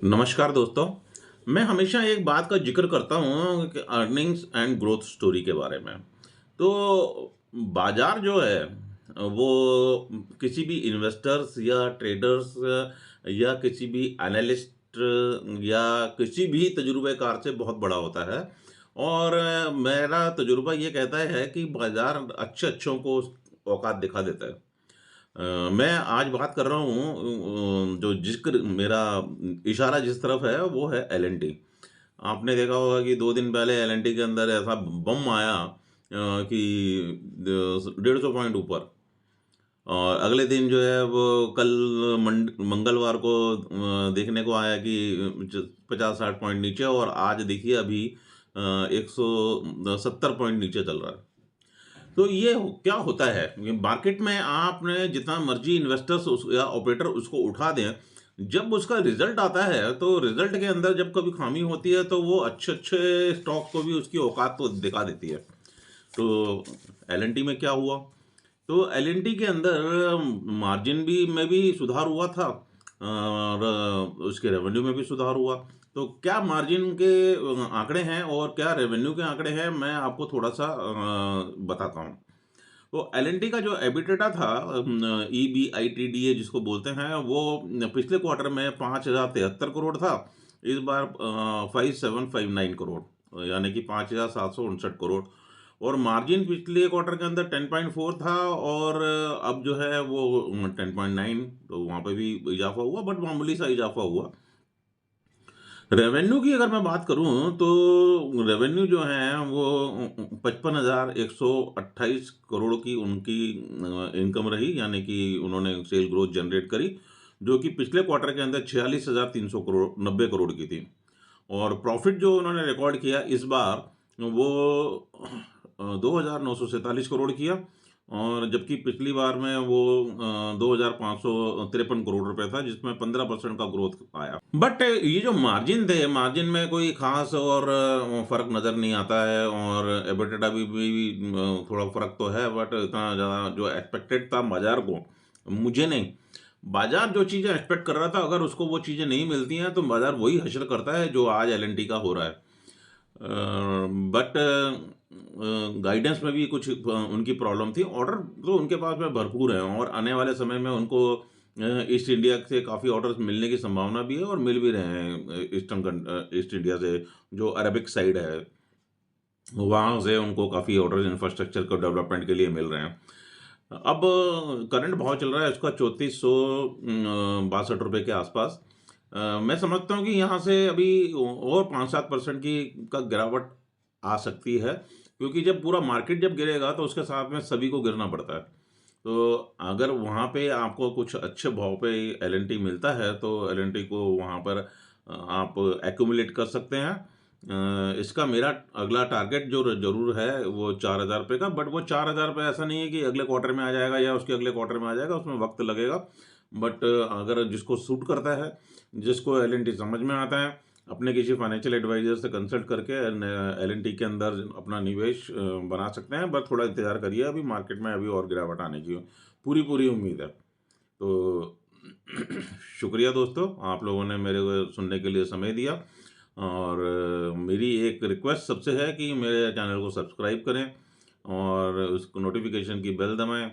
नमस्कार दोस्तों। मैं हमेशा एक बात का ज़िक्र करता हूँ कि अर्निंग्स एंड ग्रोथ स्टोरी के बारे में। तो बाज़ार जो है वो किसी भी इन्वेस्टर्स या ट्रेडर्स या किसी भी एनालिस्ट या किसी भी तजुर्बेकार से बहुत बड़ा होता है। और मेरा तजुर्बा ये कहता है कि बाज़ार अच्छे-अच्छों को औकात दिखा देता है। मैं आज बात कर रहा हूँ जो ज़िक्र मेरा इशारा जिस तरफ है वो है एल-एन-टी। आपने देखा होगा कि 2 दिन पहले एल-एन-टी के अंदर ऐसा बम आया कि 150 पॉइंट ऊपर। और अगले दिन जो है वो कल मंगलवार को देखने को आया कि 50-60 पॉइंट नीचे, और आज देखिए अभी 170 पॉइंट नीचे चल रहा है। तो ये क्या होता है, ये मार्केट में आपने जितना मर्जी इन्वेस्टर्स या ऑपरेटर उसको उठा दें, जब उसका रिजल्ट आता है तो रिजल्ट के अंदर जब कभी खामी होती है तो वो अच्छे अच्छे स्टॉक को भी उसकी औकात तो दिखा देती है। तो एल-एन-टी में क्या हुआ? तो एल-एन-टी के अंदर मार्जिन भी में भी सुधार हुआ था और उसके रेवेन्यू में भी सुधार हुआ। तो क्या मार्जिन के आंकड़े हैं और क्या रेवेन्यू के आंकड़े हैं, मैं आपको थोड़ा-सा बताता हूँ। तो एल-एन-टी का जो एबिटेटा था ईबीआईटीडीए जिसको बोलते हैं, वो पिछले क्वार्टर में 5,073 करोड़ था। इस बार 5,759 करोड़, यानी कि 5,759 करोड़। और मार्जिन पिछले क्वार्टर के अंदर 10.4 था और अब जो है वो 10.9, तो वहाँ पे भी इजाफा हुआ, बट मामूली सा इजाफा हुआ। रेवेन्यू की अगर मैं बात करूँ तो रेवेन्यू जो है वो 55,128 करोड़ की उनकी इनकम रही, यानी कि उन्होंने सेल ग्रोथ जनरेट करी, जो कि पिछले क्वार्टर के अंदर 46,300 करोड़ 90 करोड़ की थी। और प्रॉफिट जो उन्होंने रिकॉर्ड किया इस बार वो 2,947 करोड़ किया, और जबकि पिछली बार में वो 2,553 करोड़ रुपए था, जिसमें 15% का ग्रोथ आया। बट ये जो मार्जिन थे, मार्जिन में कोई खास और फर्क नजर नहीं आता है, और एबिटेडा भी थोड़ा फर्क तो है, बट इतना ज़्यादा जो एक्सपेक्टेड था बाजार को, मुझे नहीं। बाजार जो चीज़ें एक्सपेक्ट कर रहा था, अगर उसको वो चीज़ें नहीं मिलती हैं तो बाजार वही हश्र करता है जो आज एल-एन-टी का हो रहा है। बट गाइडेंस में भी कुछ उनकी प्रॉब्लम थी। ऑर्डर तो उनके पास में भरपूर है, और आने वाले समय में उनको ईस्ट इंडिया से काफ़ी ऑर्डर्स मिलने की संभावना भी है, और मिल भी रहे हैं ईस्ट इंडिया से, जो अरबिक साइड है वहाँ से उनको काफ़ी ऑर्डर्स इंफ्रास्ट्रक्चर को डेवलपमेंट के लिए मिल रहे हैं। अब करंट भाव चल रहा है उसका 3462 रुपये के आसपास। मैं समझता हूँ कि यहाँ से अभी और 5-7% की का गिरावट आ सकती है, क्योंकि जब पूरा मार्केट जब गिरेगा तो उसके साथ में सभी को गिरना पड़ता है। तो अगर वहाँ पे आपको कुछ अच्छे भाव पे एल-एन-टी मिलता है तो एल-एन-टी को वहाँ पर आप एक्यूमुलेट कर सकते हैं। इसका मेरा अगला टारगेट जो ज़रूर है वो 4,000 रुपये का, बट वो 4,000 रुपये ऐसा नहीं है कि अगले क्वार्टर में आ जाएगा या उसके अगले क्वार्टर में आ जाएगा, उसमें वक्त लगेगा। बट अगर जिसको सूट करता है, जिसको एल-एन-टी समझ में आता है, अपने किसी फाइनेंशियल एडवाइजर से कंसल्ट करके एल-एन-टी के अंदर अपना निवेश बना सकते हैं। बस थोड़ा इंतज़ार करिए, अभी मार्केट में अभी और गिरावट आने की पूरी पूरी उम्मीद है। तो शुक्रिया दोस्तों, आप लोगों ने मेरे को सुनने के लिए समय दिया, और मेरी एक रिक्वेस्ट सबसे है कि मेरे चैनल को सब्सक्राइब करें और उसको नोटिफिकेशन की बेल दबाएं,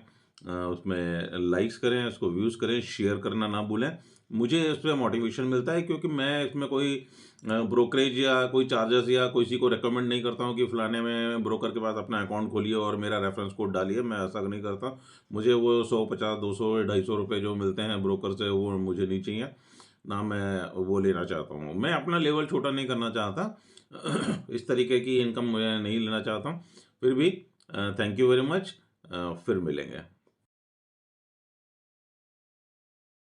उसमें लाइक्स करें, उसको व्यूज़ करें, शेयर करना ना भूलें। मुझे इस पे मोटिवेशन मिलता है, क्योंकि मैं इसमें कोई ब्रोकरेज या कोई चार्जेस या किसी को रेकमेंड नहीं करता हूँ कि फलाने में ब्रोकर के पास अपना अकाउंट खोलिए और मेरा रेफरेंस कोड डालिए। मैं ऐसा नहीं करता। मुझे वो 150, 200, 250 रुपये जो मिलते हैं ब्रोकर से, वो मुझे नहीं चाहिए, ना मैं वो लेना चाहता हूँ। मैं अपना लेवल छोटा नहीं करना चाहता। इस तरीके की इनकम मैं नहीं लेना चाहता हूँ। फिर भी थैंक यू वेरी मच। फिर मिलेंगे।